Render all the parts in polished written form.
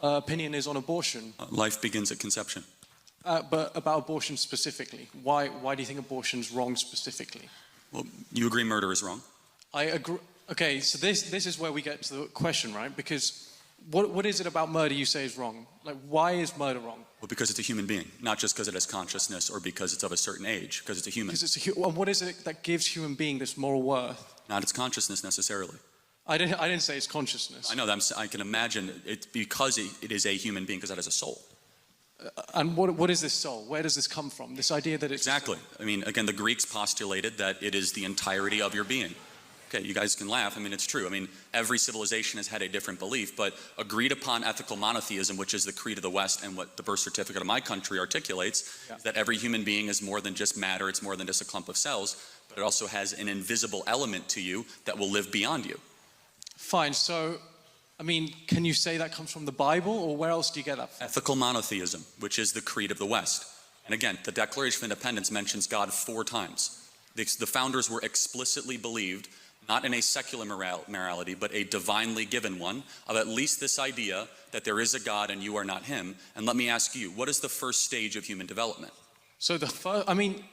opinion is on abortion. Life begins at conception. But about abortion specifically, why do you think abortion's wrong specifically? Well, you agree murder is wrong? I agree. Okay, so this is where we get to the question, right? Because what is it about murder you say is wrong? Like, why is murder wrong? Well, because it's a human being, not just because it has consciousness or because it's of a certain age, because it's a human. And what is it that gives human being this moral worth? Not its consciousness necessarily. I didn't say it's consciousness. I know that I can imagine it because it is a human being because it has a soul. And what is this soul? Where does this come from? This idea that it's... Exactly. I mean, again, the Greeks postulated that it is the entirety of your being. Okay, you guys can laugh. I mean, it's true. I mean, every civilization has had a different belief, but agreed upon ethical monotheism, which is the creed of the West and what the birth certificate of my country articulates, is that every human being is more than just matter, it's more than just a clump of cells, but it also has an invisible element to you that will live beyond you. Fine, so, I mean, can you say that comes from the Bible, or where else do you get that from? Ethical monotheism, which is the creed of the West. And again, the Declaration of Independence mentions God 4 times. The founders were explicitly believed not in a secular morality, but a divinely given one, of at least this idea that there is a God and you are not him. And let me ask you, what is the first stage of human development? So I mean,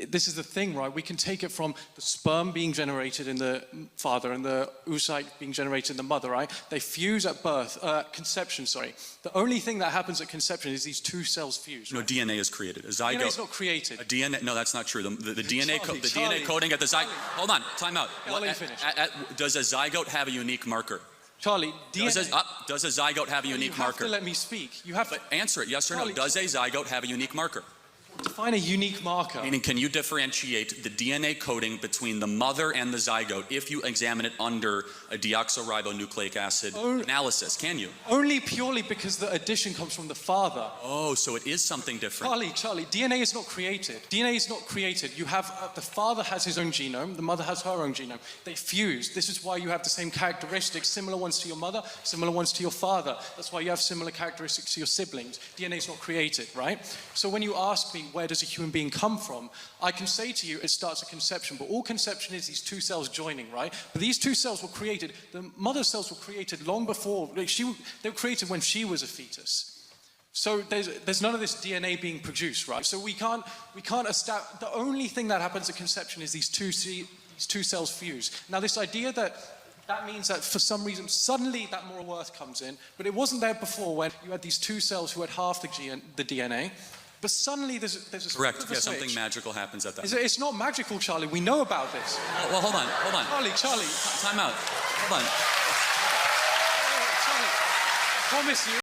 this is the thing, right? We can take it from the sperm being generated in the father and the oocyte being generated in the mother, right? They fuse at birth, conception, sorry. The only thing that happens at conception is these 2 cells fuse. Right? No, DNA is created. A zygote. DNA is not created. A DNA, no, that's not true. The DNA, Charlie, DNA coding at the zygote. Hold on, time out. I'll let you finish. Does a zygote have a unique marker? Charlie, DNA... Does a zygote have a unique marker? You have to let me speak. You have to... Answer it, yes or no. Does a zygote have a unique marker? Define a unique marker. Meaning, can you differentiate the DNA coding between the mother and the zygote if you examine it under a deoxyribonucleic acid analysis? Can you? Only purely because the addition comes from the father. Oh, so it is something different. Charlie, DNA is not created. DNA is not created. You have, the father has his own genome, the mother has her own genome. They fuse. This is why you have the same characteristics, similar ones to your mother, similar ones to your father. That's why you have similar characteristics to your siblings. DNA is not created, right? So when you ask me, where does a human being come from? I can say to you, it starts at conception, but all conception is these 2 cells joining, right? But these 2 cells were created, the mother cells were created long before, they were created when she was a fetus. So there's none of this DNA being produced, right? So we can't establish, the only thing that happens at conception is these two cells fuse. Now this idea that means that for some reason, suddenly that moral worth comes in, but it wasn't there before when you had these 2 cells who had half the DNA. But suddenly there's a correct. Yeah, something magical happens at that. It's not magical, Charlie. We know about this. Well, hold on. Charlie. Time out. Hold on. Charlie, I promise you.